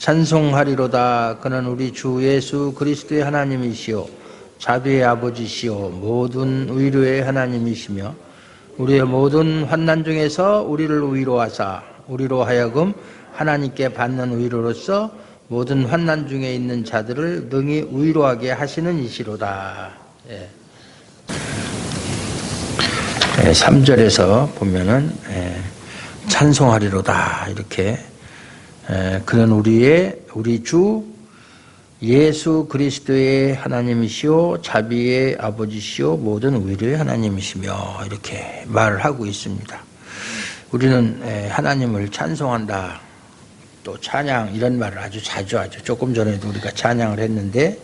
찬송하리로다. 그는 우리 주 예수 그리스도의 하나님이시요 자비의 아버지시요 모든 위로의 하나님이시며 우리의 모든 환난 중에서 우리를 위로하사 우리로 하여금 하나님께 받는 위로로서 모든 환난 중에 있는 자들을 능히 위로하게 하시는 이시로다. 3절에서 보면은 찬송하리로다 이렇게 그는 우리 주 예수 그리스도의 하나님이시요 자비의 아버지시요 모든 위로의 하나님이시며 이렇게 말을 하고 있습니다. 우리는 하나님을 찬송한다, 또 찬양 이런 말을 아주 자주 하죠. 조금 전에도 우리가 찬양을 했는데,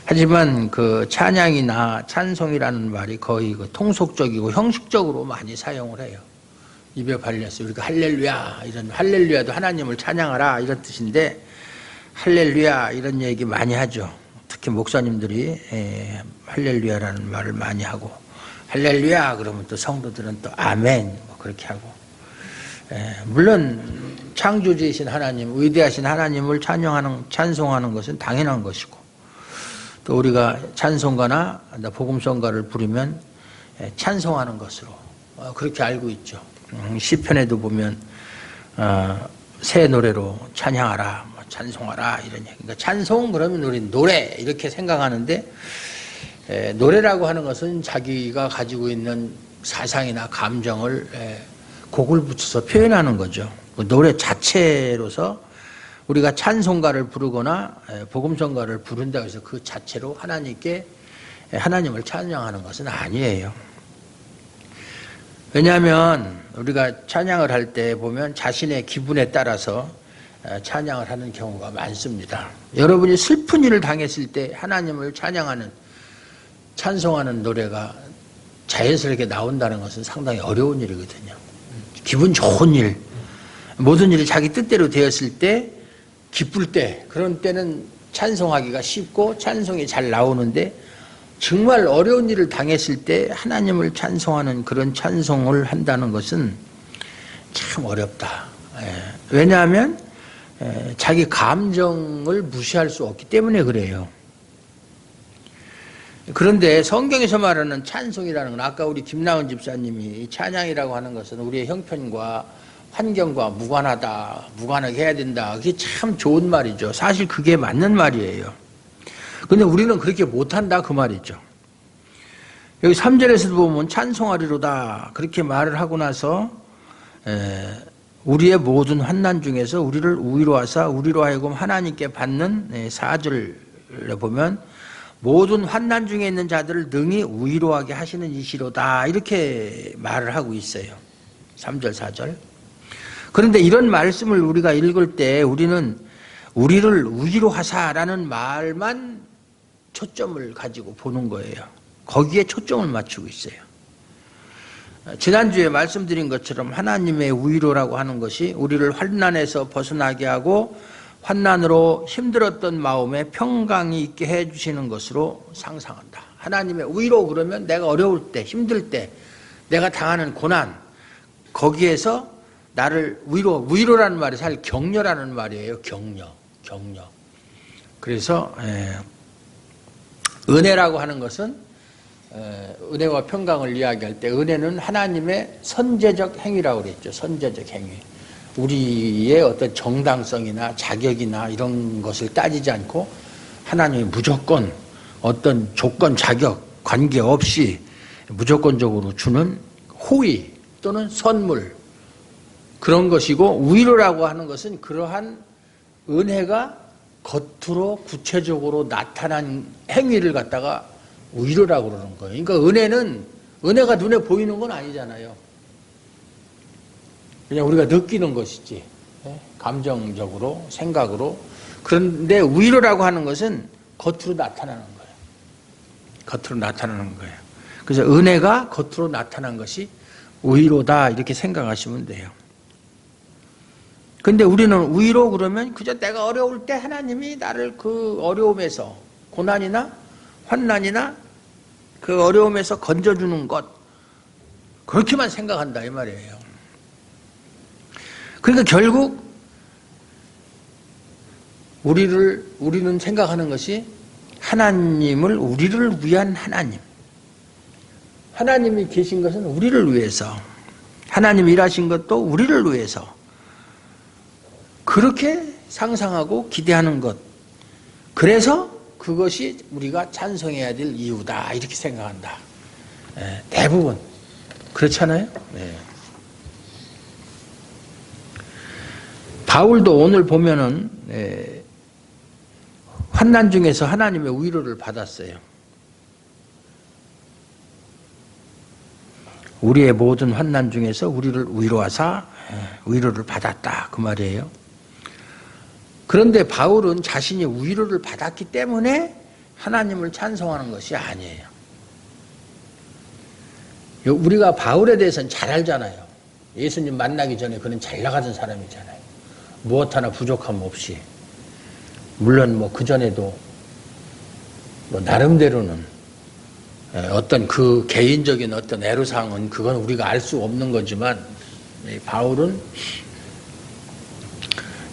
하지만 그 찬양이나 찬송이라는 말이 거의 그 통속적이고 형식적으로 많이 사용을 해요. 입에 발려서 우리가 할렐루야, 이런 할렐루야도 하나님을 찬양하라 이런 뜻인데, 할렐루야 이런 얘기 많이 하죠. 특히 목사님들이 할렐루야라는 말을 많이 하고, 할렐루야 그러면 또 성도들은 또 아멘 뭐 그렇게 하고, 물론 창조주이신 하나님, 위대하신 하나님을 찬송하는 것은 당연한 것이고, 또 우리가 찬송가나 복음성가를 부르면 찬송하는 것으로 그렇게 알고 있죠. 시편에도 보면 새 노래로 찬양하라, 찬송하라 이런 얘기. 그러니까 찬송 그러면 우리는 노래 이렇게 생각하는데, 노래라고 하는 것은 자기가 가지고 있는 사상이나 감정을 곡을 붙여서 표현하는 거죠. 노래 자체로서 우리가 찬송가를 부르거나 복음성가를 부른다고 해서 그 자체로 하나님을 찬양하는 것은 아니에요. 왜냐하면 우리가 찬양을 할 때 보면 자신의 기분에 따라서 찬양을 하는 경우가 많습니다. 여러분이 슬픈 일을 당했을 때 하나님을 찬송하는 노래가 자연스럽게 나온다는 것은 상당히 어려운 일이거든요. 기분 좋은 일, 모든 일이 자기 뜻대로 되었을 때, 기쁠 때, 그런 때는 찬송하기가 쉽고 찬송이 잘 나오는데, 정말 어려운 일을 당했을 때 하나님을 찬송하는 그런 찬송을 한다는 것은 참 어렵다. 왜냐하면 자기 감정을 무시할 수 없기 때문에 그래요. 그런데 성경에서 말하는 찬송이라는 건, 아까 우리 김나은 집사님이 찬양이라고 하는 것은 우리의 형편과 환경과 무관하게 해야 된다. 그게 참 좋은 말이죠. 사실 그게 맞는 말이에요. 근데 우리는 그렇게 못한다 그 말이죠. 여기 3절에서도 보면 찬송하리로다 그렇게 말을 하고 나서 우리의 모든 환난 중에서 우리를 위로하사 우리로 하여금 하나님께 받는 4절에 보면 모든 환난 중에 있는 자들을 능히 위로하게 하시는 이시로다 이렇게 말을 하고 있어요. 3절 4절. 그런데 이런 말씀을 우리가 읽을 때 우리는 우리를 위로하사라는 말만 초점을 가지고 보는 거예요. 거기에 초점을 맞추고 있어요. 지난주에 말씀드린 것처럼 하나님의 위로라고 하는 것이 우리를 환난에서 벗어나게 하고 환난으로 힘들었던 마음에 평강이 있게 해주시는 것으로 상상한다. 하나님의 위로 그러면 내가 어려울 때, 힘들 때, 내가 당하는 고난, 거기에서 나를 위로라는 말이 사실 격려라는 말이에요. 격려. 그래서 은혜라고 하는 것은 은혜와 평강을 이야기할 때 은혜는 하나님의 선제적 행위라고 그랬죠. 선제적 행위. 우리의 어떤 정당성이나 자격이나 이런 것을 따지지 않고 하나님이 무조건 어떤 조건, 자격, 관계없이 무조건적으로 주는 호의 또는 선물, 그런 것이고, 위로라고 하는 것은 그러한 은혜가 겉으로 구체적으로 나타난 행위를 갖다가 위로라고 그러는 거예요. 그러니까 은혜가 눈에 보이는 건 아니잖아요. 그냥 우리가 느끼는 것이지, 감정적으로, 생각으로. 그런데 위로라고 하는 것은 겉으로 나타나는 거예요. 겉으로 나타나는 거예요. 그래서 은혜가 겉으로 나타난 것이 위로다 이렇게 생각하시면 돼요. 근데 우리는 위로 그러면 그저 내가 어려울 때 하나님이 나를 그 어려움에서, 고난이나 환난이나 그 어려움에서 건져주는 것, 그렇게만 생각한다 이 말이에요. 그러니까 결국 우리는 생각하는 것이 하나님을 우리를 위한 하나님. 하나님이 계신 것은 우리를 위해서. 하나님이 일하신 것도 우리를 위해서. 그렇게 상상하고 기대하는 것. 그래서 그것이 우리가 찬송해야 될 이유다. 이렇게 생각한다. 대부분. 그렇잖아요? 네. 바울도 오늘 보면은 환난 중에서 하나님의 위로를 받았어요. 우리의 모든 환난 중에서 우리를 위로하사 위로를 받았다. 그 말이에요. 그런데 바울은 자신이 위로를 받았기 때문에 하나님을 찬송하는 것이 아니에요. 우리가 바울에 대해서는 잘 알잖아요. 예수님 만나기 전에 그는 잘 나가던 사람이잖아요. 무엇 하나 부족함 없이. 물론 뭐 그전에도 뭐 나름대로는 어떤 그 개인적인 어떤 애로사항은 그건 우리가 알 수 없는 거지만 바울은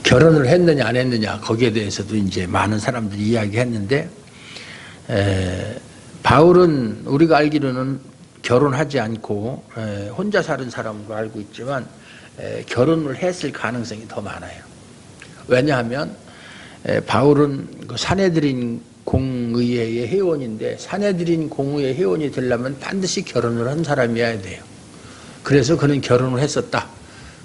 결혼을 했느냐 안 했느냐 거기에 대해서도 이제 많은 사람들이 이야기했는데 바울은 우리가 알기로는 결혼하지 않고 혼자 사는 사람으로 알고 있지만 결혼을 했을 가능성이 더 많아요. 왜냐하면 바울은 그 사내들인 공의회의 회원인데 사내들인 공의회 회원이 되려면 반드시 결혼을 한 사람이어야 돼요. 그래서 그는 결혼을 했었다.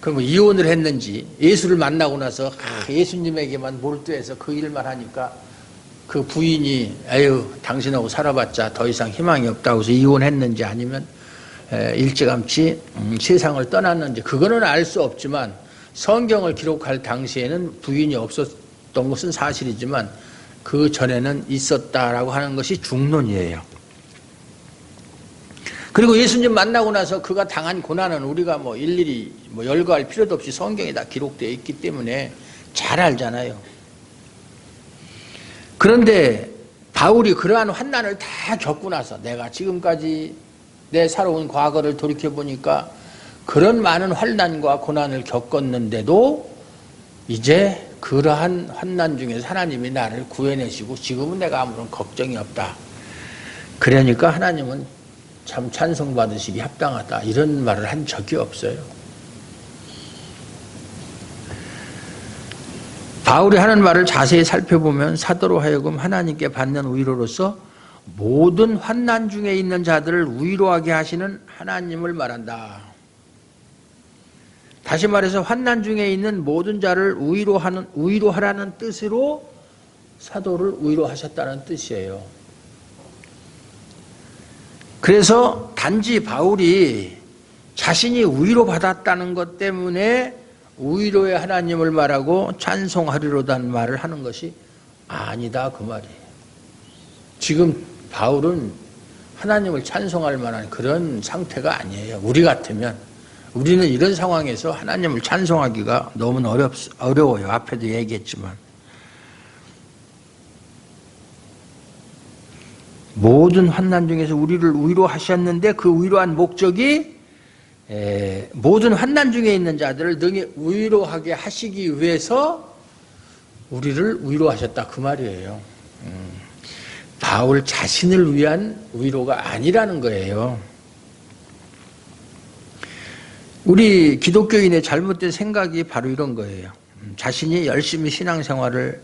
그럼 이혼을 했는지 예수를 만나고 나서 예수님에게만 몰두해서 그 일만 하니까 그 부인이 에휴 당신하고 살아봤자 더 이상 희망이 없다고 해서 이혼했는지 아니면 일찌감치 세상을 떠났는지 그거는 알 수 없지만 성경을 기록할 당시에는 부인이 없었던 것은 사실이지만 그 전에는 있었다라고 하는 것이 중론이에요. 그리고 예수님 만나고 나서 그가 당한 고난은 우리가 뭐 일일이 열거할 필요도 없이 성경에 다 기록되어 있기 때문에 잘 알잖아요. 그런데 바울이 그러한 환난을 다 겪고 나서 내가 지금까지 내 살아온 과거를 돌이켜보니까 그런 많은 환난과 고난을 겪었는데도 이제 그러한 환난 중에서 하나님이 나를 구해내시고 지금은 내가 아무런 걱정이 없다. 그러니까 하나님은 참 찬송받으시기 합당하다. 이런 말을 한 적이 없어요. 바울이 하는 말을 자세히 살펴보면 사도로 하여금 하나님께 받는 위로로서 모든 환난 중에 있는 자들을 위로하게 하시는 하나님을 말한다. 다시 말해서 환난 중에 있는 모든 자를 위로하라는 뜻으로 사도를 위로하셨다는 뜻이에요. 그래서 단지 바울이 자신이 위로받았다는 것 때문에 위로의 하나님을 말하고 찬송하리로다는 말을 하는 것이 아니다 그 말이에요. 지금 바울은 하나님을 찬송할 만한 그런 상태가 아니에요. 우리 같으면 우리는 이런 상황에서 하나님을 찬송하기가 너무 어려워요. 앞에도 얘기했지만 모든 환난 중에서 우리를 위로하셨는데 그 위로한 목적이 모든 환난 중에 있는 자들을 능히 위로하게 하시기 위해서 우리를 위로하셨다 그 말이에요. 바울 자신을 위한 위로가 아니라는 거예요. 우리 기독교인의 잘못된 생각이 바로 이런 거예요. 자신이 열심히 신앙생활을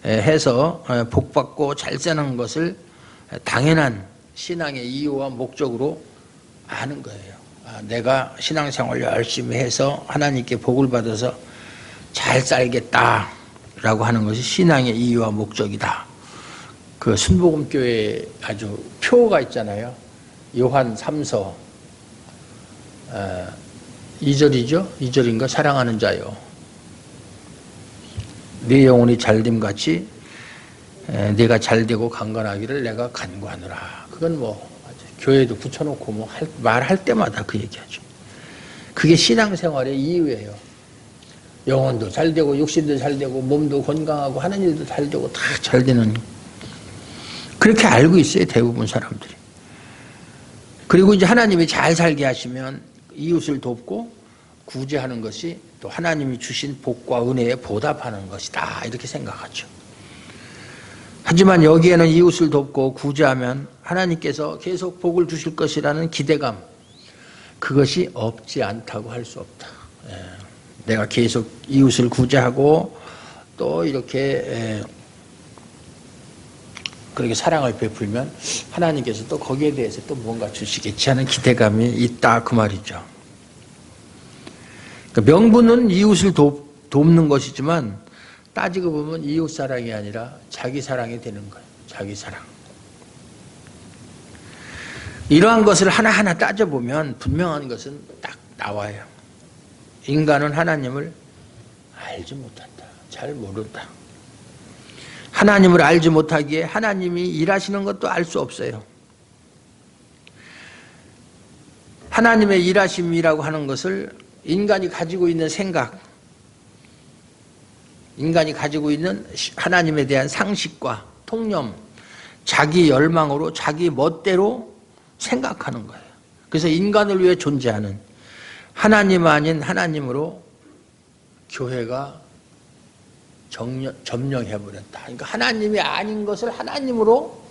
해서 복받고 잘 사는 것을 당연한 신앙의 이유와 목적으로 아는 거예요. 내가 신앙생활을 열심히 해서 하나님께 복을 받아서 잘 살겠다라고 하는 것이 신앙의 이유와 목적이다. 그 순복음교회에 아주 표가 있잖아요. 요한 3서 2절이죠. 2절인가? 사랑하는 자요. 네 영혼이 잘됨 같이 네가 잘되고 강건하기를 내가 간구하노라. 그건 뭐 교회도 붙여놓고 뭐 말할 때마다 그 얘기하죠. 그게 신앙생활의 이유예요. 영혼도 잘되고 육신도 잘되고 몸도 건강하고 하는 일도 잘되고 다 잘되는 그렇게 알고 있어요. 대부분 사람들이. 그리고 이제 하나님이 잘 살게 하시면 이웃을 돕고 구제하는 것이 또 하나님이 주신 복과 은혜에 보답하는 것이다 이렇게 생각하죠. 하지만 여기에는 이웃을 돕고 구제하면 하나님께서 계속 복을 주실 것이라는 기대감, 그것이 없지 않다고 할 수 없다. 내가 계속 이웃을 구제하고 또 이렇게 그렇게 사랑을 베풀면 하나님께서 또 거기에 대해서 또 뭔가 주시겠지 하는 기대감이 있다 그 말이죠. 그러니까 명분은 이웃을 돕는 것이지만 따지고 보면 이웃 사랑이 아니라 자기 사랑이 되는 거예요. 자기 사랑. 이러한 것을 하나하나 따져보면 분명한 것은 딱 나와요. 인간은 하나님을 알지 못한다. 잘 모른다. 하나님을 알지 못하기에 하나님이 일하시는 것도 알 수 없어요. 하나님의 일하심이라고 하는 것을 인간이 가지고 있는 생각, 인간이 가지고 있는 하나님에 대한 상식과 통념, 자기 열망으로 자기 멋대로 생각하는 거예요. 그래서 인간을 위해 존재하는 하나님 아닌 하나님으로 교회가 점령해버렸다. 그러니까 하나님이 아닌 것을 하나님으로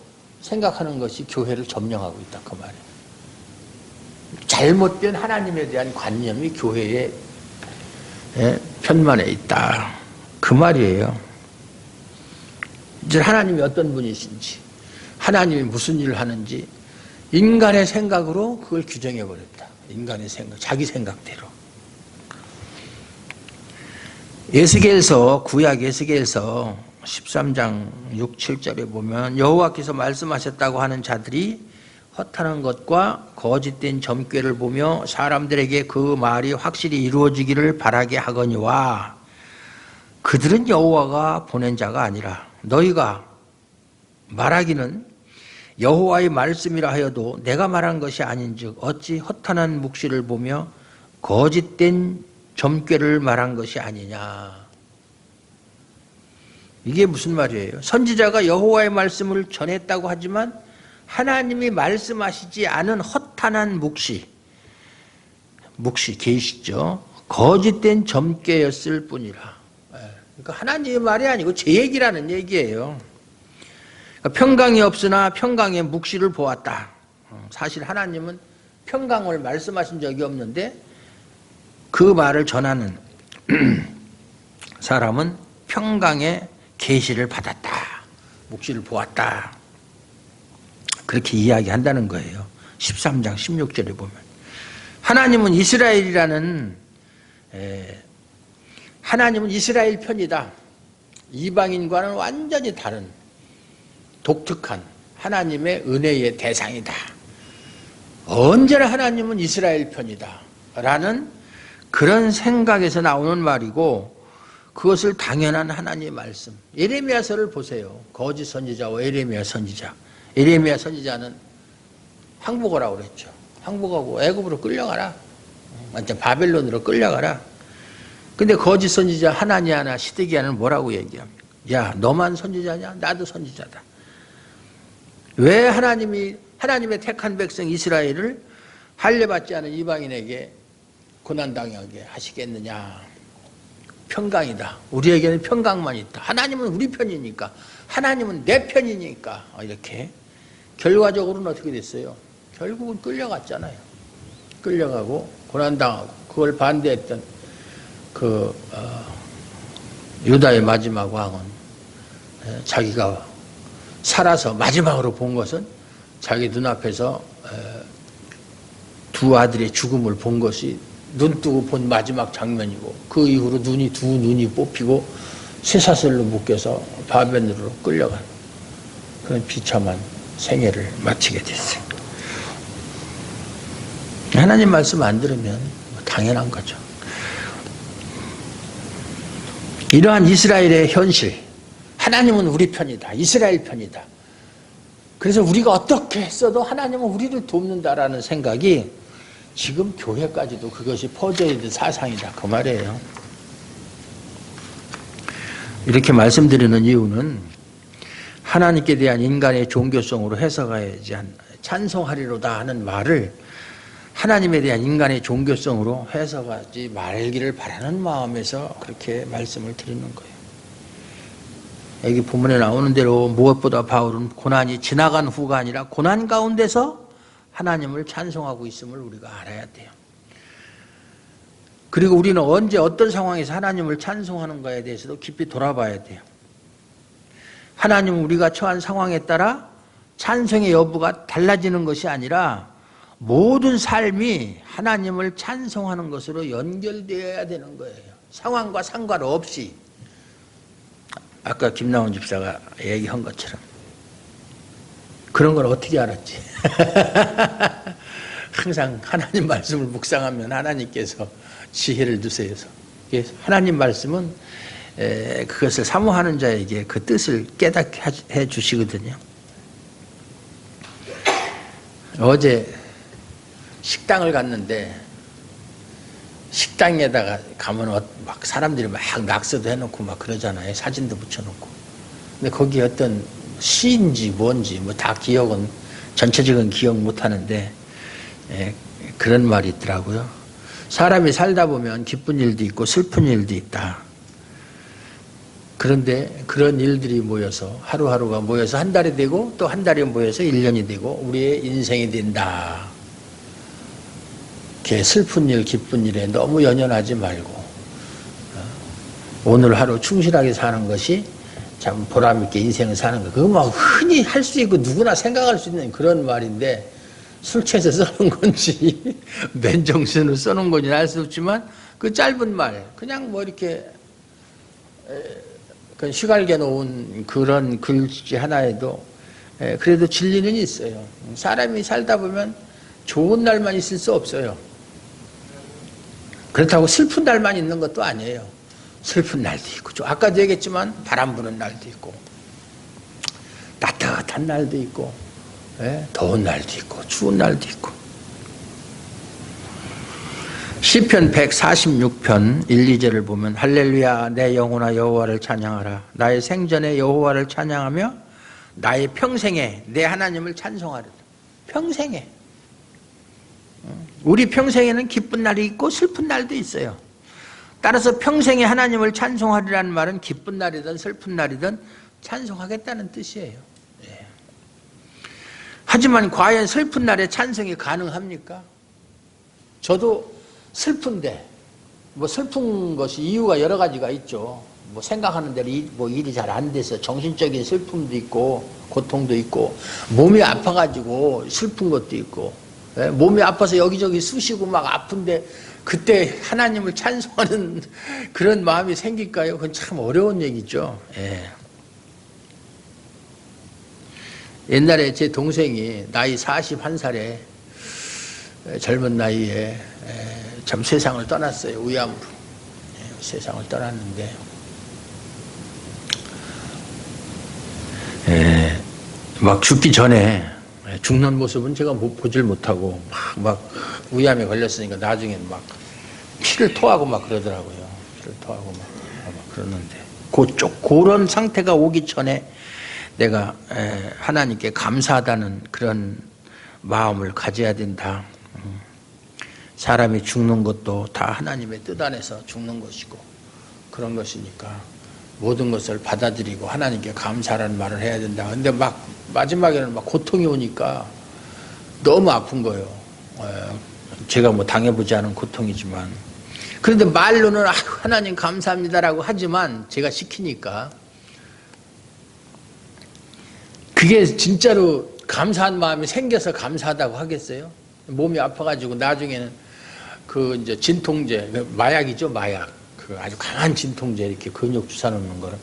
생각하는 것이 교회를 점령하고 있다 그 말이에요. 잘못된 하나님에 대한 관념이 교회의 편만에 있다 그 말이에요. 이제 하나님이 어떤 분이신지, 하나님이 무슨 일을 하는지 인간의 생각으로 그걸 규정해버렸다. 인간의 생각, 자기 생각대로. 에스겔서, 구약 에스겔서 13장 6, 7절에 보면 여호와께서 말씀하셨다고 하는 자들이 허탄한 것과 거짓된 점괘를 보며 사람들에게 그 말이 확실히 이루어지기를 바라게 하거니와 그들은 여호와가 보낸 자가 아니라 너희가 말하기는 여호와의 말씀이라 하여도 내가 말한 것이 아닌즉 어찌 허탄한 묵시를 보며 거짓된 점괘를 말한 것이 아니냐. 이게 무슨 말이에요? 선지자가 여호와의 말씀을 전했다고 하지만 하나님이 말씀하시지 않은 허탄한 묵시 계시죠. 거짓된 점괘였을 뿐이라. 그러니까 하나님의 말이 아니고 제 얘기라는 얘기예요. 그러니까 평강이 없으나 평강의 묵시를 보았다. 사실 하나님은 평강을 말씀하신 적이 없는데 그 말을 전하는 사람은 평강의 계시를 받았다. 묵시를 보았다. 그렇게 이야기한다는 거예요. 13장 16절에 보면 하나님은 이스라엘이라는 하나님은 이스라엘 편이다. 이방인과는 완전히 다른 독특한 하나님의 은혜의 대상이다. 언제나 하나님은 이스라엘 편이다 라는 그런 생각에서 나오는 말이고 그것을 당연한 하나님의 말씀. 예레미야서를 보세요. 거짓 선지자와 예레미야 선지자. 예레미야 선지자는 항복하라고 그랬죠. 항복하고 애굽으로 끌려가라. 완전 바벨론으로 끌려가라. 근데 거짓 선지자 하나니아나 시드기야는 뭐라고 얘기합니까? 야, 너만 선지자냐? 나도 선지자다. 왜 하나님의 택한 백성 이스라엘을 할례받지 않은 이방인에게 고난당하게 하시겠느냐? 평강이다. 우리에게는 평강만 있다. 하나님은 우리 편이니까, 하나님은 내 편이니까. 이렇게 결과적으로는 어떻게 됐어요? 결국은 끌려갔잖아요. 끌려가고 고난당하고 그걸 반대했던 유다의 마지막 왕은 자기가 살아서 마지막으로 본 것은 자기 눈앞에서 두 아들의 죽음을 본 것이 눈 뜨고 본 마지막 장면이고 그 이후로 두 눈이 뽑히고 쇠사슬로 묶여서 바벨론으로 끌려간 그런 비참한 생애를 마치게 됐어요. 하나님 말씀 안 들으면 당연한 거죠. 이러한 이스라엘의 현실, 하나님은 우리 편이다. 이스라엘 편이다. 그래서 우리가 어떻게 했어도 하나님은 우리를 돕는다라는 생각이 지금 교회까지도 그것이 퍼져 있는 사상이다. 그 말이에요. 이렇게 말씀드리는 이유는 하나님께 대한 인간의 종교성으로 해석하지 찬송하리로다 하는 말을 하나님에 대한 인간의 종교성으로 해석하지 말기를 바라는 마음에서 그렇게 말씀을 드리는 거예요. 여기 본문에 나오는 대로 무엇보다 바울은 고난이 지나간 후가 아니라 고난 가운데서 하나님을 찬송하고 있음을 우리가 알아야 돼요. 그리고 우리는 언제 어떤 상황에서 하나님을 찬송하는가에 대해서도 깊이 돌아봐야 돼요. 하나님은 우리가 처한 상황에 따라 찬송의 여부가 달라지는 것이 아니라 모든 삶이 하나님을 찬송하는 것으로 연결되어야 되는 거예요. 상황과 상관없이. 아까 김나온 집사가 얘기한 것처럼. 그런 걸 어떻게 알았지? 항상 하나님 말씀을 묵상하면 하나님께서 지혜를 주세요. 하나님 말씀은 그것을 사모하는 자에게 그 뜻을 깨닫게 해 주시거든요. 어제 식당을 갔는데 식당에다가 가면 막 사람들이 막 낙서도 해놓고 막 그러잖아요. 사진도 붙여놓고. 근데 거기 어떤 시인지 뭔지 뭐 다 기억은 전체적인 기억 못하는데 그런 말이 있더라고요. 사람이 살다 보면 기쁜 일도 있고 슬픈 일도 있다. 그런데 그런 일들이 모여서 하루하루가 모여서 한 달이 되고 또 한 달이 모여서 1년이 되고 우리의 인생이 된다. 이렇게 슬픈 일, 기쁜 일에 너무 연연하지 말고 오늘 하루 충실하게 사는 것이 참 보람있게 인생을 사는 거. 그거 막 흔히 할 수 있고 누구나 생각할 수 있는 그런 말인데 술 취해서 써는 건지 맨정신으로 써는 건지 알 수 없지만 그 짧은 말 그냥 뭐 이렇게 휘갈겨 놓은 그런 글씨 하나에도 그래도 진리는 있어요. 사람이 살다 보면 좋은 날만 있을 수 없어요. 그렇다고 슬픈 날만 있는 것도 아니에요. 슬픈 날도 있고 아까도 얘기했지만 바람 부는 날도 있고 따뜻한 날도 있고 더운 날도 있고 추운 날도 있고. 시편 146편 1, 2절을 보면 할렐루야 내 영혼아 여호와를 찬양하라. 나의 생전에 여호와를 찬양하며 나의 평생에 내 하나님을 찬송하리라. 평생에. 우리 평생에는 기쁜 날이 있고 슬픈 날도 있어요. 따라서 평생에 하나님을 찬송하리라는 말은 기쁜 날이든 슬픈 날이든 찬송하겠다는 뜻이에요. 하지만 과연 슬픈 날에 찬송이 가능합니까? 저도 슬픈데 뭐 슬픈 것이 이유가 여러 가지가 있죠. 뭐 생각하는 대로 뭐 일이 잘 안 돼서 정신적인 슬픔도 있고 고통도 있고 몸이 아파가지고 슬픈 것도 있고 몸이 아파서 여기저기 쑤시고 막 아픈데 그때 하나님을 찬송하는 그런 마음이 생길까요? 그건 참 어려운 얘기죠. 옛날에 제 동생이 나이 41살에 젊은 나이에 참 세상을 떠났어요. 위암으로. 세상을 떠났는데 막 죽기 전에 죽는 모습은 제가 보질 못하고 막 위암에 걸렸으니까 나중에는 막 피를 토하고 막 그러더라고요. 피를 토하고 막 그러는데 그런 상태가 오기 전에 내가 하나님께 감사하다는 그런 마음을 가져야 된다. 사람이 죽는 것도 다 하나님의 뜻 안에서 죽는 것이고 그런 것이니까 모든 것을 받아들이고 하나님께 감사하라는 말을 해야 된다. 근데 막 마지막에는 막 고통이 오니까 너무 아픈 거예요. 제가 뭐 당해보지 않은 고통이지만 그런데 말로는 하나님 감사합니다라고 하지만 제가 시키니까 그게 진짜로 감사한 마음이 생겨서 감사하다고 하겠어요? 몸이 아파가지고 나중에는 그 이제 진통제, 마약이죠, 마약. 그 아주 강한 진통제 이렇게 근육 주사 놓는 거를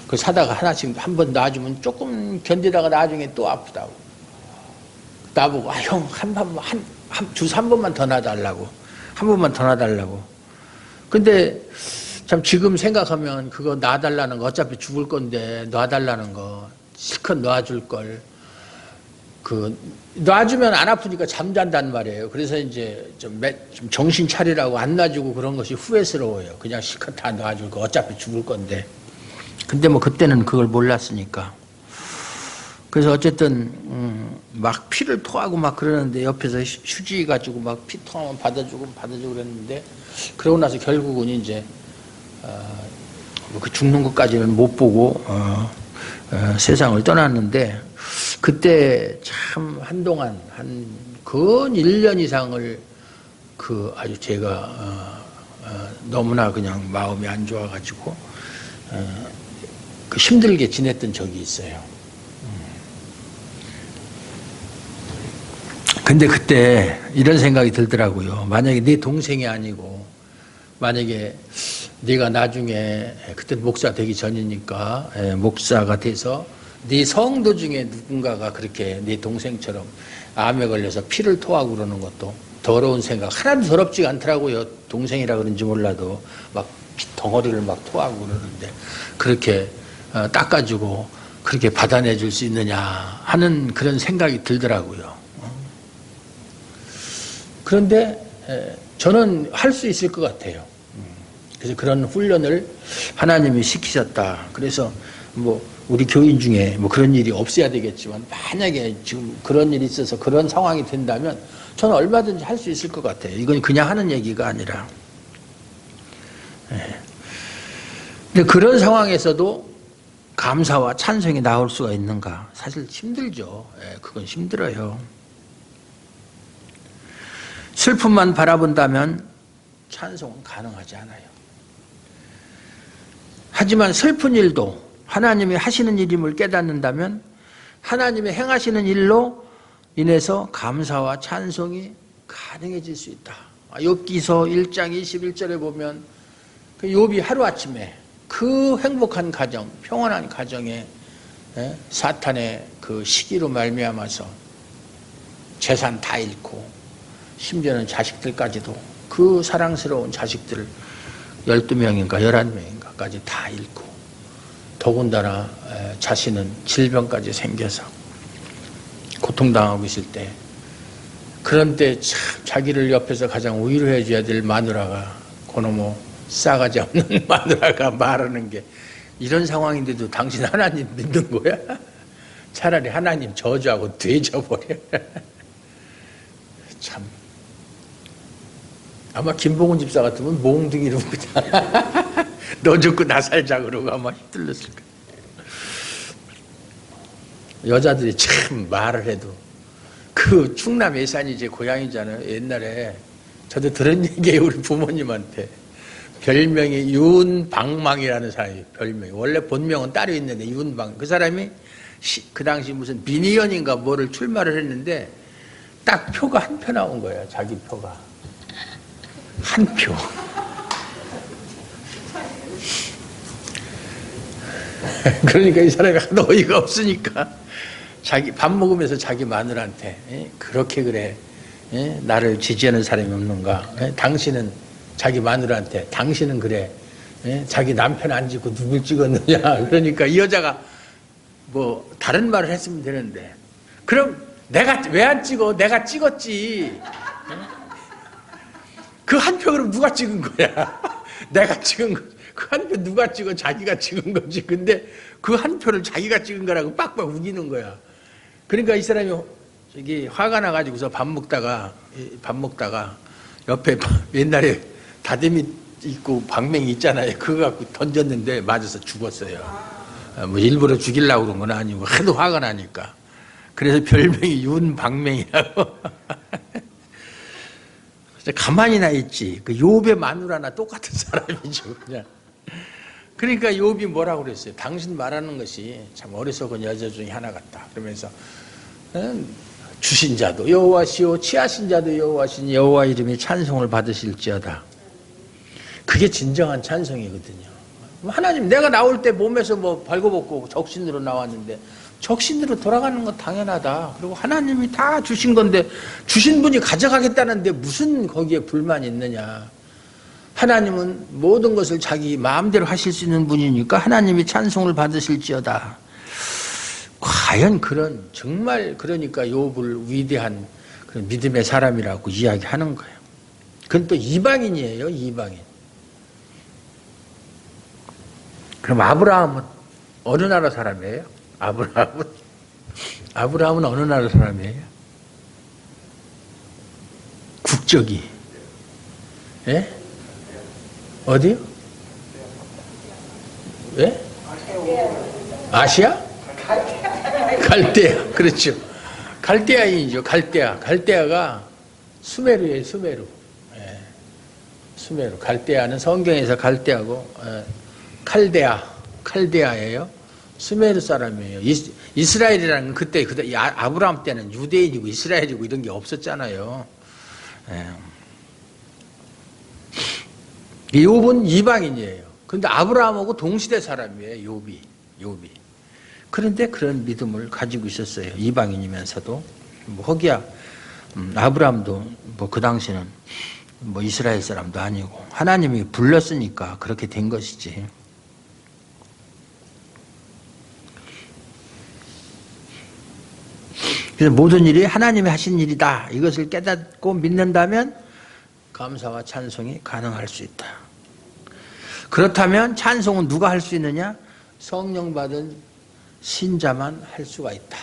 그 사다가 하나씩 한 번 놔주면 조금 견디다가 나중에 또 아프다고. 나보고 형 주사 한 번만 더 놔달라고. 한 번만 더 놔달라고. 근데 참 지금 생각하면 그거 놔달라는 거 어차피 죽을 건데 놔달라는 거 실컷 놔줄 걸. 놔주면 안 아프니까 잠잔단 말이에요. 그래서 이제 좀 정신 차리라고 안 놔주고 그런 것이 후회스러워요. 그냥 실컷 다 놔줄 거 어차피 죽을 건데. 근데 뭐 그때는 그걸 몰랐으니까. 그래서 어쨌든 막 피를 토하고 막 그러는데 옆에서 휴지 가지고 막 피 토하면 받아주고 그랬는데, 그러고 나서 결국은 이제 그 죽는 것까지는 못 보고 세상을 떠났는데, 그때 참 한동안 근 1년 이상을 아주 제가 너무나 그냥 마음이 안 좋아가지고 힘들게 지냈던 적이 있어요. 근데 그때 이런 생각이 들더라고요. 만약에 네 동생이 아니고, 만약에 네가 나중에, 그때 목사 되기 전이니까, 목사가 돼서 네 성도 중에 누군가가 그렇게 네 동생처럼 암에 걸려서 피를 토하고 그러는 것도 더러운 생각, 하나도 더럽지가 않더라고요. 동생이라 그런지 몰라도 막 덩어리를 막 토하고 그러는데, 그렇게 닦아주고 그렇게 받아내 줄 수 있느냐 하는 그런 생각이 들더라고요. 그런데 저는 할 수 있을 것 같아요. 그래서 그런 훈련을 하나님이 시키셨다. 그래서 뭐 우리 교인 중에 뭐 그런 일이 없어야 되겠지만, 만약에 지금 그런 일이 있어서 그런 상황이 된다면 저는 얼마든지 할 수 있을 것 같아요. 이건 그냥 하는 얘기가 아니라. 근데 그런 상황에서도 감사와 찬송이 나올 수가 있는가? 사실 힘들죠. 그건 힘들어요. 슬픔만 바라본다면 찬송은 가능하지 않아요. 하지만 슬픈 일도 하나님이 하시는 일임을 깨닫는다면 하나님이 행하시는 일로 인해서 감사와 찬송이 가능해질 수 있다. 욥기서 1장 21절에 보면 그 욥이 하루아침에 그 행복한 가정, 평안한 가정에 사탄의 그 시기로 말미암아서 재산 다 잃고, 심지어는 자식들까지도, 그 사랑스러운 자식들 12명인가 11명인가까지 다 잃고, 더군다나 자신은 질병까지 생겨서 고통당하고 있을 때, 그런 때 참 자기를 옆에서 가장 위로해 줘야 될 마누라가, 그놈의 싸가지 없는 마누라가 말하는 게, 이런 상황인데도 당신 하나님 믿는 거야? 차라리 하나님 저주하고 되져버려. 참. 아마 김봉훈 집사 같으면 몽둥이로 그냥 너 죽고 나 살자 그러고 아마 힘들었을 거야. 여자들이 참 말을 해도, 그 충남 예산이 제 고향이잖아요. 옛날에 저도 들은 얘기예요. 우리 부모님한테 별명이 윤방망이라는 사람이, 별명이 원래 본명은 따로 있는데 윤방, 그 사람이 그 당시 무슨 미니언인가 뭐를 출마를 했는데 딱 표가 한 표 나온 거예요. 자기 표가 한 표. 그러니까 이 사람이 하도 어이가 없으니까 자기 밥 먹으면서 자기 마누라한테, 그렇게 그래, 나를 지지하는 사람이 없는가? 당신은, 자기 마누라한테, 당신은 그래, 자기 남편 안 찍고 누굴 찍었느냐? 그러니까 이 여자가 뭐 다른 말을 했으면 되는데, 그럼 내가 왜 안 찍어? 내가 찍었지. 그 한 표 그럼 누가 찍은 거야? 내가 찍은 거. 그 한 표 누가 찍어? 자기가 찍은 거지. 근데 그 한 표를 자기가 찍은 거라고 빡빡 우기는 거야. 그러니까 이 사람이 저기 화가 나가지고서 밥 먹다가 옆에 옛날에 다대미 있고 방맹이 있잖아요. 그거 갖고 던졌는데 맞아서 죽었어요. 뭐 일부러 죽이려고 그런 건 아니고 하도 화가 나니까. 그래서 별명이 윤방맹이라고. 가만히나 있지. 그 욥의 마누라나 똑같은 사람이죠, 그냥. 그러니까 욥이 뭐라고 그랬어요? 당신 말하는 것이 참 어리석은 여자 중에 하나 같다. 그러면서 주신 자도 여호와시오, 취하신 자도 여호와시니 여호와 이름이 찬송을 받으실지어다. 그게 진정한 찬송이거든요. 하나님, 내가 나올 때 몸에서 뭐 벌거벗고 적신으로 나왔는데 적신으로 돌아가는 건 당연하다. 그리고 하나님이 다 주신 건데, 주신 분이 가져가겠다는데 무슨 거기에 불만이 있느냐. 하나님은 모든 것을 자기 마음대로 하실 수 있는 분이니까 하나님이 찬송을 받으실지어다. 과연 그런, 정말 그러니까 욥을 위대한 그런 믿음의 사람이라고 이야기하는 거예요. 그건 또 이방인이에요, 이방인. 그럼 아브라함은 어느 나라 사람이에요? 아브라함은 아브라함은 어느 나라 사람이에요? 국적이. 예? 어디요? 예? 아시아? 갈대아. 그렇죠. 갈대아인이죠. 갈대아. 갈대아가 수메르예요. 수메르. 예. 수메르. 갈대아는 성경에서 갈대아고 칼데아예요. 수메르 사람이에요. 이스라엘이라는 건 그때 아브라함 때는 유대인이고 이스라엘이고 이런 게 없었잖아요. 욥은 이방인이에요. 근데 아브라함하고 동시대 사람이에요. 욥이. 그런데 그런 믿음을 가지고 있었어요. 이방인이면서도. 뭐 허기야 아브라함도 뭐 그 당시는 뭐 이스라엘 사람도 아니고 하나님이 불렀으니까 그렇게 된 것이지. 그래서 모든 일이 하나님이 하신 일이다. 이것을 깨닫고 믿는다면 감사와 찬송이 가능할 수 있다. 그렇다면 찬송은 누가 할 수 있느냐? 성령 받은 신자만 할 수가 있다.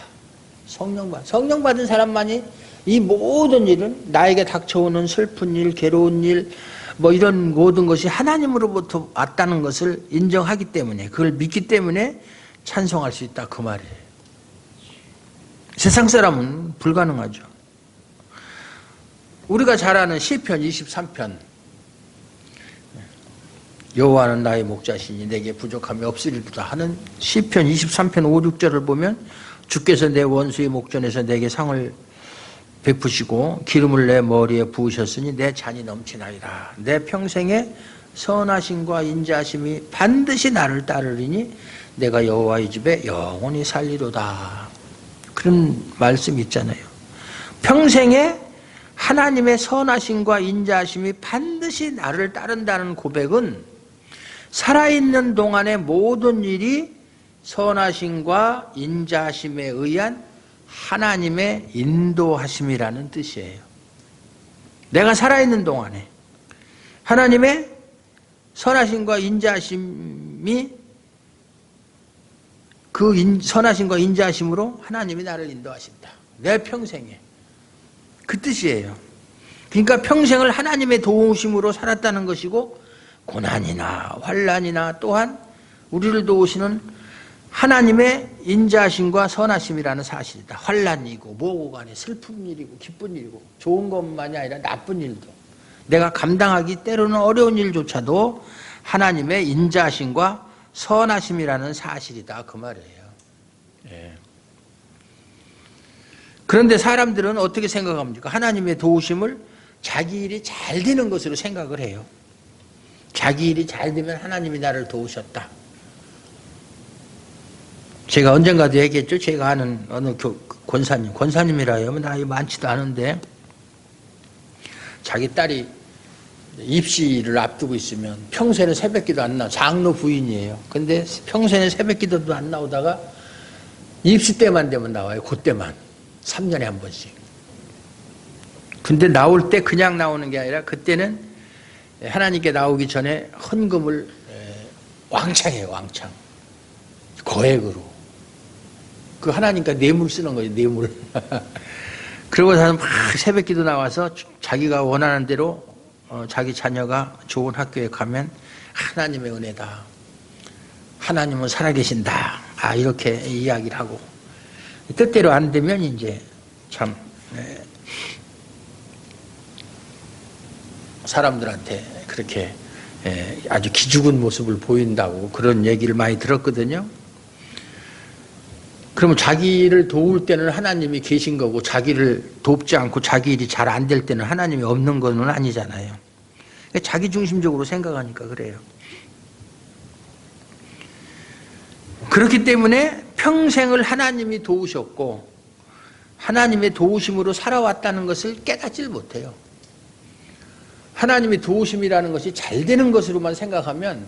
성령 받은 사람만이 이 모든 일은 나에게 닥쳐오는 슬픈 일, 괴로운 일, 뭐 이런 모든 것이 하나님으로부터 왔다는 것을 인정하기 때문에, 그걸 믿기 때문에 찬송할 수 있다. 그 말이에요. 세상 사람은 불가능하죠. 우리가 잘 아는 시편 23편 여호와는 나의 목자시니 내게 부족함이 없으리로다 하는 시편 23편 5, 6절을 보면 주께서 내 원수의 목전에서 내게 상을 베푸시고 기름을 내 머리에 부으셨으니 내 잔이 넘치나이다. 내 평생에 선하심과 인자하심이 반드시 나를 따르리니 내가 여호와의 집에 영원히 살리로다. 그런 말씀이 있잖아요. 평생에 하나님의 선하심과 인자하심이 반드시 나를 따른다는 고백은 살아있는 동안의 모든 일이 선하심과 인자하심에 의한 하나님의 인도하심이라는 뜻이에요. 내가 살아있는 동안에 하나님의 선하심과 인자하심이 그 선하심과 인자하심으로 하나님이 나를 인도하신다. 내 평생에. 그 뜻이에요. 그러니까 평생을 하나님의 도우심으로 살았다는 것이고 고난이나 환난이나 또한 우리를 도우시는 하나님의 인자하심과 선하심이라는 사실이다. 환난이고 뭐고 간에 슬픈 일이고 기쁜 일이고 좋은 것만이 아니라 나쁜 일도 내가 감당하기 때로는 어려운 일조차도 하나님의 인자하심과 선하심이라는 사실이다. 그 말이에요. 예. 그런데 사람들은 어떻게 생각합니까? 하나님의 도우심을 자기 일이 잘 되는 것으로 생각을 해요. 자기 일이 잘 되면 하나님이 나를 도우셨다. 제가 언젠가도 얘기했죠. 제가 아는 어느 권사님이라 하면 나이 많지도 않은데 자기 딸이 입시를 앞두고 있으면 평소에는 새벽기도 안 나와. 장로 부인이에요. 근데 평소에는 새벽기도도 안 나오다가 입시 때만 되면 나와요. 그때만. 3년에 한 번씩. 근데 나올 때 그냥 나오는 게 아니라 그때는 하나님께 나오기 전에 헌금을 왕창 해요. 왕창. 거액으로. 그 하나님께 뇌물 쓰는 거예요. 뇌물. 그러고서는 막 새벽기도 나와서 자기가 원하는 대로 자기 자녀가 좋은 학교에 가면 하나님의 은혜다. 하나님은 살아계신다. 이렇게 이야기를 하고 뜻대로 안 되면 이제 참 사람들한테 그렇게 아주 기죽은 모습을 보인다고 그런 얘기를 많이 들었거든요. 그러면 자기를 도울 때는 하나님이 계신 거고 자기를 돕지 않고 자기 일이 잘 안 될 때는 하나님이 없는 건 아니잖아요. 자기 중심적으로 생각하니까 그래요. 그렇기 때문에 평생을 하나님이 도우셨고 하나님의 도우심으로 살아왔다는 것을 깨닫질 못해요. 하나님의 도우심이라는 것이 잘 되는 것으로만 생각하면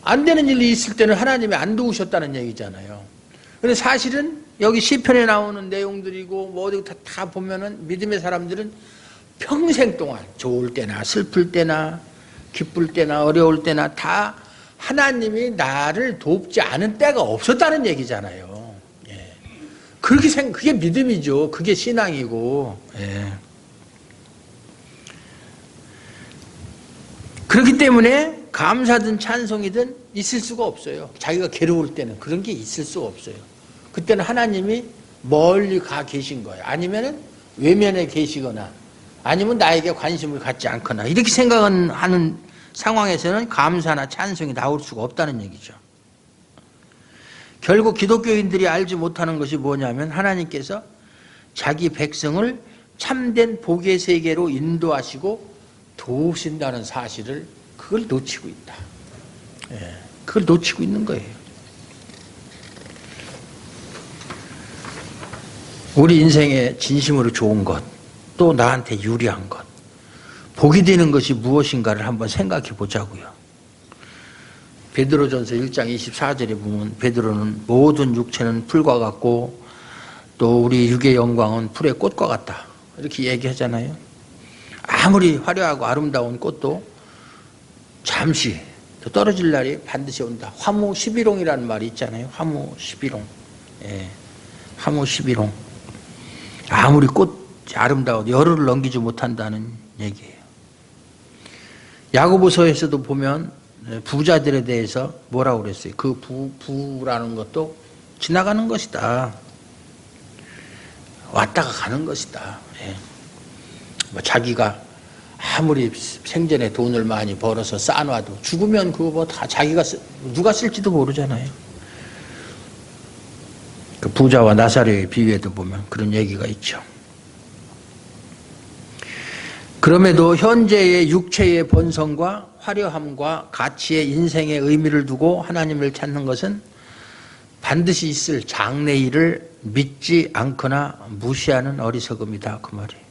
안 되는 일이 있을 때는 하나님이 안 도우셨다는 얘기잖아요. 그런데 사실은 여기 시편에 나오는 내용들이고 뭐 어디 다 보면은 믿음의 사람들은 평생 동안 좋을 때나 슬플 때나 기쁠 때나 어려울 때나 다 하나님이 나를 돕지 않은 때가 없었다는 얘기잖아요. 예. 그게 믿음이죠. 그게 신앙이고. 예. 그렇기 때문에 감사든 찬송이든 있을 수가 없어요. 자기가 괴로울 때는 그런 게 있을 수가 없어요. 그때는 하나님이 멀리 가 계신 거예요. 아니면은 외면에 계시거나 아니면 나에게 관심을 갖지 않거나 이렇게 생각하는 상황에서는 감사나 찬송이 나올 수가 없다는 얘기죠. 결국 기독교인들이 알지 못하는 것이 뭐냐면 하나님께서 자기 백성을 참된 복의 세계로 인도하시고 도우신다는 사실을 그걸 놓치고 있다. 예, 그걸 놓치고 있는 거예요. 우리 인생에 진심으로 좋은 것, 또 나한테 유리한 것, 복이 되는 것이 무엇인가를 한번 생각해 보자고요. 베드로전서 1장 24절에 보면 베드로는 모든 육체는 풀과 같고 또 우리 육의 영광은 풀의 꽃과 같다. 이렇게 얘기하잖아요. 아무리 화려하고 아름다운 꽃도 잠시 떨어질 날이 반드시 온다. 화무 11홍이라는 말이 있잖아요. 화무 11홍. 예, 화무 11홍. 아무리 꽃이 아름다워도 열흘을 넘기지 못한다는 얘기예요. 야고보서에서도 보면 부자들에 대해서 뭐라고 그랬어요? 그 부라는 것도 지나가는 것이다. 왔다가 가는 것이다. 예. 뭐 자기가 아무리 생전에 돈을 많이 벌어서 쌓아놔도 죽으면 그거 뭐 다 자기가 누가 쓸지도 모르잖아요. 그 부자와 나사로의 비유에도 보면 그런 얘기가 있죠. 그럼에도 현재의 육체의 본성과 화려함과 가치의 인생의 의미를 두고 하나님을 찾는 것은 반드시 있을 장래일을 믿지 않거나 무시하는 어리석음이다. 그 말이에요.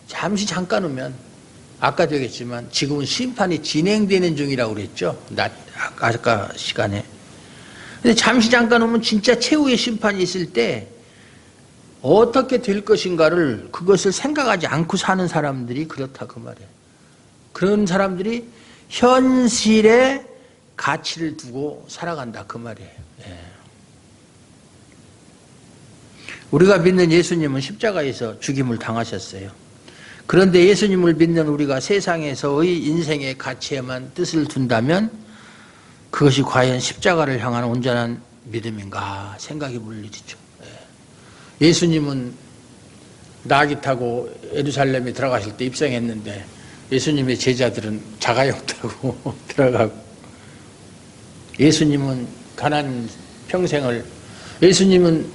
잠시 잠깐 오면 아까도 얘기했지만 지금은 심판이 진행되는 중이라고 그랬죠. 아까 시간에. 근데 잠시 잠깐 오면 진짜 최후의 심판이 있을 때 어떻게 될 것인가를 그것을 생각하지 않고 사는 사람들이 그렇다 그 말이에요. 그런 사람들이 현실의 가치를 두고 살아간다 그 말이에요. 예. 우리가 믿는 예수님은 십자가에서 죽임을 당하셨어요. 그런데 예수님을 믿는 우리가 세상에서의 인생의 가치에만 뜻을 둔다면 그것이 과연 십자가를 향한 온전한 믿음인가 생각해 볼 일이죠. 예수님은 나귀 타고 예루살렘에 들어가실 때 입성했는데 예수님의 제자들은 자가용 타고 들어가고, 예수님은 가난 평생을, 예수님은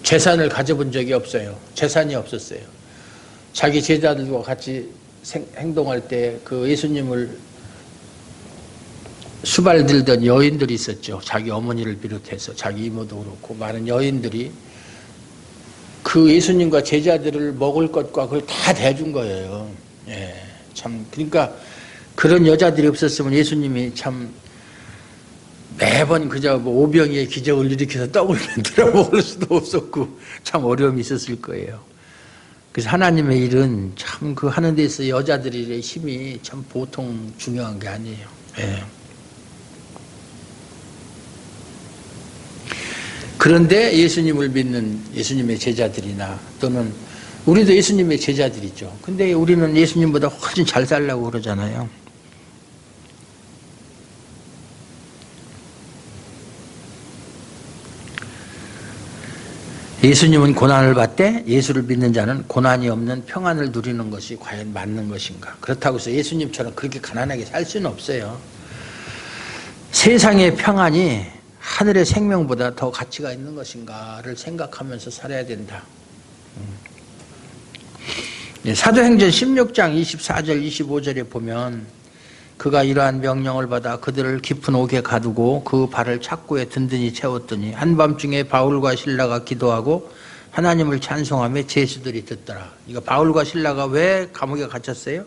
재산을 가져본 적이 없어요. 재산이 없었어요. 자기 제자들과 같이 행동할 때 그 예수님을 수발들던 여인들이 있었죠. 자기 어머니를 비롯해서 자기 이모도 그렇고 많은 여인들이 그 예수님과 제자들을 먹을 것과 그걸 다 대준 거예요. 예, 참 그러니까 그런 여자들이 없었으면 예수님이 참 매번 그저 뭐 오병이의 기적을 일으켜서 떡을 만들어 먹을 수도 없었고 참 어려움이 있었을 거예요. 그래서 하나님의 일은 참 그 하는 데서 여자들의 힘이 참 보통 중요한 게 아니에요. 예. 그런데 예수님을 믿는 예수님의 제자들이나 또는 우리도 예수님의 제자들이죠. 근데 우리는 예수님보다 훨씬 잘 살려고 그러잖아요. 예수님은 고난을 받되 예수를 믿는 자는 고난이 없는 평안을 누리는 것이 과연 맞는 것인가? 그렇다고 해서 예수님처럼 그렇게 가난하게 살 수는 없어요. 세상의 평안이 하늘의 생명보다 더 가치가 있는 것인가를 생각하면서 살아야 된다. 사도행전 16장 24절 25절에 보면 그가 이러한 명령을 받아 그들을 깊은 옥에 가두고 그 발을 착고에 든든히 채웠더니 한밤중에 바울과 실라가 기도하고 하나님을 찬송하며 제수들이 듣더라. 이거 바울과 실라가 왜 감옥에 갇혔어요?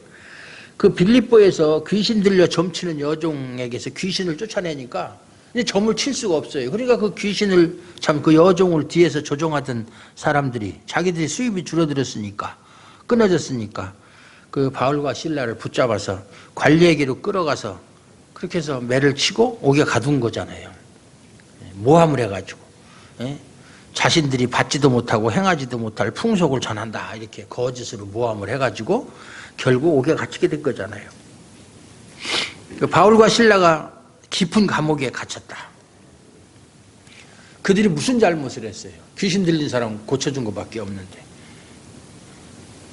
그 빌립보에서 귀신 들려 점치는 여종에게서 귀신을 쫓아내니까 이제 점을 칠 수가 없어요. 그러니까 그 귀신을 참 그 여종을 뒤에서 조종하던 사람들이 자기들이 수입이 줄어들었으니까 끊어졌으니까 그 바울과 실라를 붙잡아서 관리에게로 끌어가서 그렇게 해서 매를 치고 옥에 가둔 거잖아요. 모함을 해가지고 자신들이 받지도 못하고 행하지도 못할 풍속을 전한다. 이렇게 거짓으로 모함을 해가지고 결국 옥에 갇히게 된 거잖아요. 바울과 실라가 깊은 감옥에 갇혔다. 그들이 무슨 잘못을 했어요? 귀신 들린 사람 고쳐준 것밖에 없는데.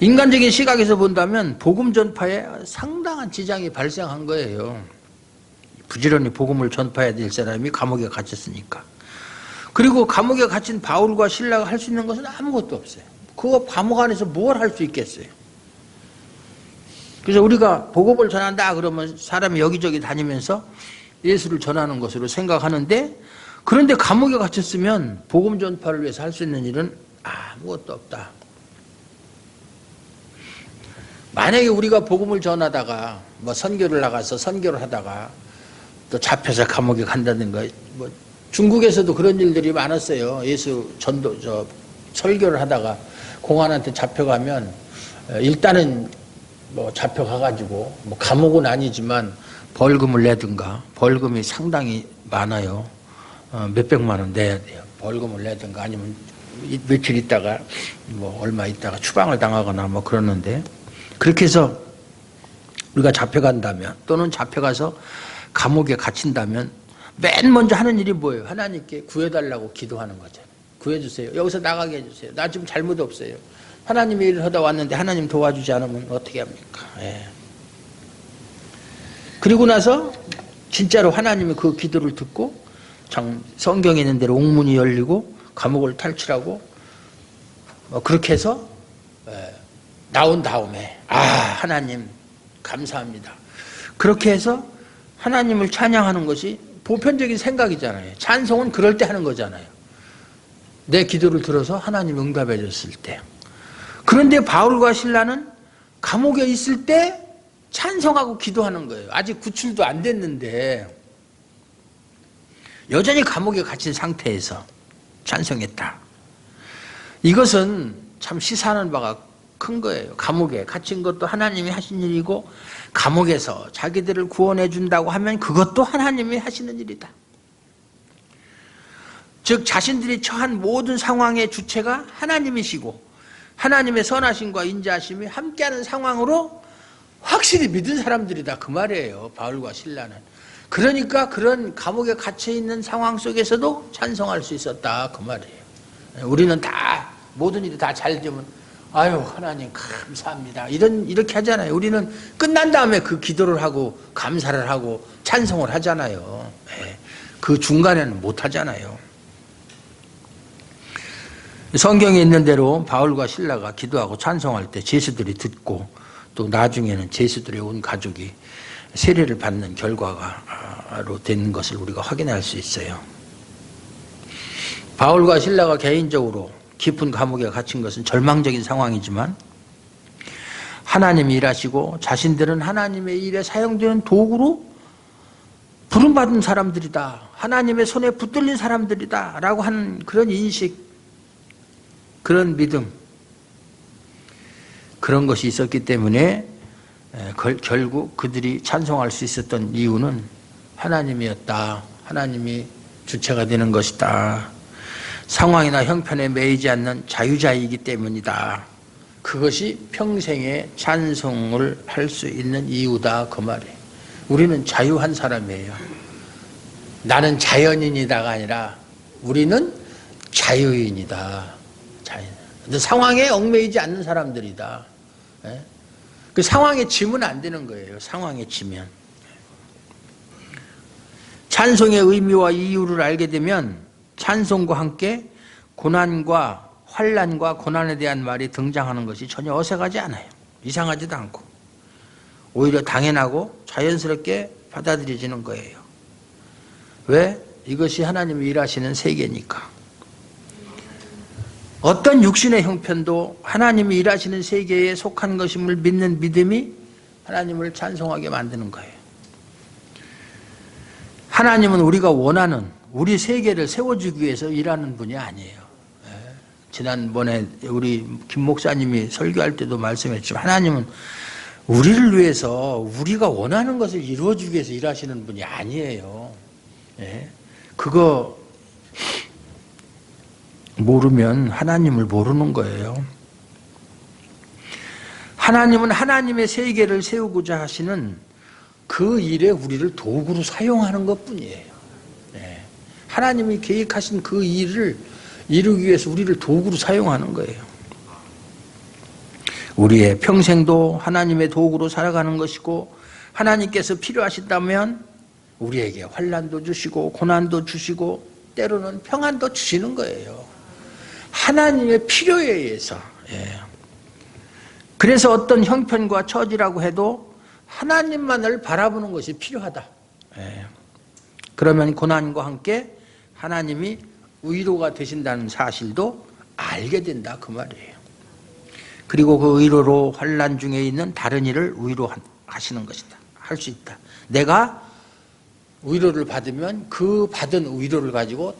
인간적인 시각에서 본다면 복음 전파에 상당한 지장이 발생한 거예요. 부지런히 복음을 전파해야 될 사람이 감옥에 갇혔으니까. 그리고 감옥에 갇힌 바울과 실라가 할 수 있는 것은 아무것도 없어요. 그거 감옥 안에서 뭘 할 수 있겠어요? 그래서 우리가 복음을 전한다 그러면 사람이 여기저기 다니면서 예수를 전하는 것으로 생각하는데, 그런데 감옥에 갇혔으면 복음 전파를 위해서 할 수 있는 일은 아무것도 없다. 만약에 우리가 복음을 전하다가 뭐 선교를 나가서 선교를 하다가 또 잡혀서 감옥에 간다든가, 뭐 중국에서도 그런 일들이 많았어요. 예수 전도 설교를 하다가 공안한테 잡혀가면 일단은 뭐 잡혀가가지고 뭐 감옥은 아니지만 벌금을 내든가, 벌금이 상당히 많아요. 몇백만 원 내야 돼요. 벌금을 내든가 아니면 며칠 있다가 뭐 얼마 있다가 추방을 당하거나 뭐 그러는데, 그렇게 해서 우리가 잡혀간다면 또는 잡혀가서 감옥에 갇힌다면 맨 먼저 하는 일이 뭐예요? 하나님께 구해달라고 기도하는 거잖아요. 구해주세요. 여기서 나가게 해주세요. 나 지금 잘못 없어요. 하나님의 일을 하다 왔는데 하나님 도와주지 않으면 어떻게 합니까? 예. 그리고 나서 진짜로 하나님이 그 기도를 듣고 성경에 있는 대로 옥문이 열리고 감옥을 탈출하고 그렇게 해서 나온 다음에 하나님 감사합니다. 그렇게 해서 하나님을 찬양하는 것이 보편적인 생각이잖아요. 찬송은 그럴 때 하는 거잖아요. 내 기도를 들어서 하나님 응답해 줬을 때. 그런데 바울과 실라는 감옥에 있을 때 찬송하고 기도하는 거예요. 아직 구출도 안 됐는데 여전히 감옥에 갇힌 상태에서 찬송했다. 이것은 참 시사하는 바가 큰 거예요. 감옥에 갇힌 것도 하나님이 하신 일이고, 감옥에서 자기들을 구원해 준다고 하면 그것도 하나님이 하시는 일이다. 즉 자신들이 처한 모든 상황의 주체가 하나님이시고 하나님의 선하심과 인자하심이 함께하는 상황으로 확실히 믿은 사람들이다, 그 말이에요. 바울과 실라는. 그러니까 그런 감옥에 갇혀있는 상황 속에서도 찬송할 수 있었다, 그 말이에요. 우리는 다 모든 일이 다 잘 되면 아유 하나님 감사합니다 이렇게 하잖아요. 우리는 끝난 다음에 그 기도를 하고 감사를 하고 찬송을 하잖아요. 그 중간에는 못 하잖아요. 성경에 있는 대로 바울과 실라가 기도하고 찬송할 때 제수들이 듣고, 또 나중에는 제수들의 온 가족이 세례를 받는 결과로 된 것을 우리가 확인할 수 있어요. 바울과 실라가 개인적으로 깊은 감옥에 갇힌 것은 절망적인 상황이지만 하나님이 일하시고 자신들은 하나님의 일에 사용되는 도구로 부름받은 사람들이다, 하나님의 손에 붙들린 사람들이다 라고 하는 그런 인식, 그런 믿음, 그런 것이 있었기 때문에 결국 그들이 찬송할 수 있었던 이유는 하나님이었다, 하나님이 주체가 되는 것이다, 상황이나 형편에 매이지 않는 자유자이기 때문이다, 그것이 평생의 찬송을 할 수 있는 이유다, 그 말이에요. 우리는 자유한 사람이에요. 나는 자연인이다가 아니라 우리는 자유인이다. 자유인. 상황에 얽매이지 않는 사람들이다. 그 상황에 지면 안 되는 거예요. 상황에 지면. 찬송의 의미와 이유를 알게 되면 찬송과 함께 고난과 환난과 고난에 대한 말이 등장하는 것이 전혀 어색하지 않아요. 이상하지도 않고 오히려 당연하고 자연스럽게 받아들여지는 거예요. 왜? 이것이 하나님이 일하시는 세계니까. 어떤 육신의 형편도 하나님이 일하시는 세계에 속한 것임을 믿는 믿음이 하나님을 찬송하게 만드는 거예요. 하나님은 우리가 원하는 우리 세계를 세워주기 위해서 일하는 분이 아니에요. 지난번에 우리 김 목사님이 설교할 때도 말씀했지만 하나님은 우리를 위해서 우리가 원하는 것을 이루어주기 위해서 일하시는 분이 아니에요. 그거 모르면 하나님을 모르는 거예요. 하나님은 하나님의 세계를 세우고자 하시는 그 일에 우리를 도구로 사용하는 것뿐이에요. 하나님이 계획하신 그 일을 이루기 위해서 우리를 도구로 사용하는 거예요. 우리의 평생도 하나님의 도구로 살아가는 것이고, 하나님께서 필요하시다면 우리에게 환난도 주시고 고난도 주시고 때로는 평안도 주시는 거예요. 하나님의 필요에 의해서. 그래서 어떤 형편과 처지라고 해도 하나님만을 바라보는 것이 필요하다. 그러면 고난과 함께 하나님이 위로가 되신다는 사실도 알게 된다, 그 말이에요. 그리고 그 위로로 환난 중에 있는 다른 이를 위로하시는 것이다. 할 수 있다. 내가 위로를 받으면 그 받은 위로를 가지고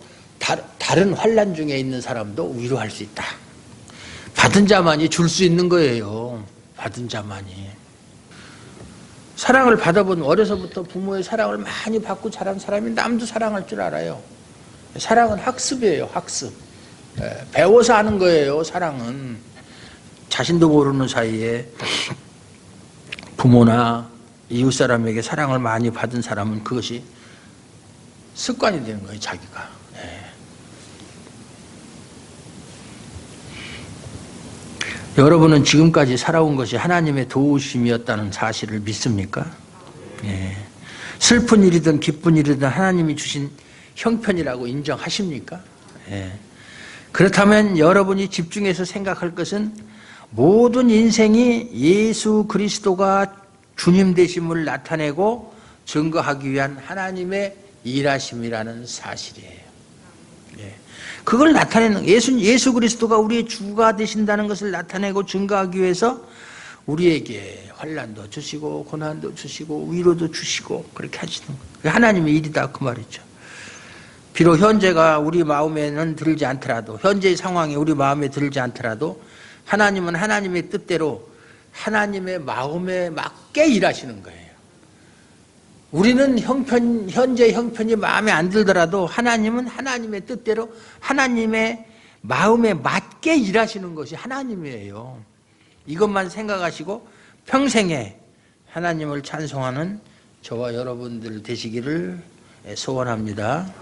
다른 환난 중에 있는 사람도 위로할 수 있다. 받은 자만이 줄 수 있는 거예요. 받은 자만이. 사랑을 받아본, 어려서부터 부모의 사랑을 많이 받고 자란 사람이 남도 사랑할 줄 알아요. 사랑은 학습이에요. 학습. 배워서 하는 거예요. 사랑은. 자신도 모르는 사이에 부모나 이웃 사람에게 사랑을 많이 받은 사람은 그것이 습관이 되는 거예요. 자기가. 여러분은 지금까지 살아온 것이 하나님의 도우심이었다는 사실을 믿습니까? 슬픈 일이든 기쁜 일이든 하나님이 주신 형편이라고 인정하십니까? 그렇다면 여러분이 집중해서 생각할 것은 모든 인생이 예수 그리스도가 주님 되심을 나타내고 증거하기 위한 하나님의 일하심이라는 사실이에요. 그걸 나타내는, 예수 그리스도가 우리의 주가 되신다는 것을 나타내고 증거하기 위해서 우리에게 환난도 주시고 고난도 주시고 위로도 주시고 그렇게 하시는 거예요. 하나님의 일이다, 그 말이죠. 비록 현재가 우리 마음에는 들지 않더라도, 현재의 상황이 우리 마음에 들지 않더라도 하나님은 하나님의 뜻대로 하나님의 마음에 맞게 일하시는 거예요. 우리는 현재 형편이 마음에 안 들더라도 하나님은 하나님의 뜻대로 하나님의 마음에 맞게 일하시는 것이 하나님이에요. 이것만 생각하시고 평생에 하나님을 찬송하는 저와 여러분들 되시기를 소원합니다.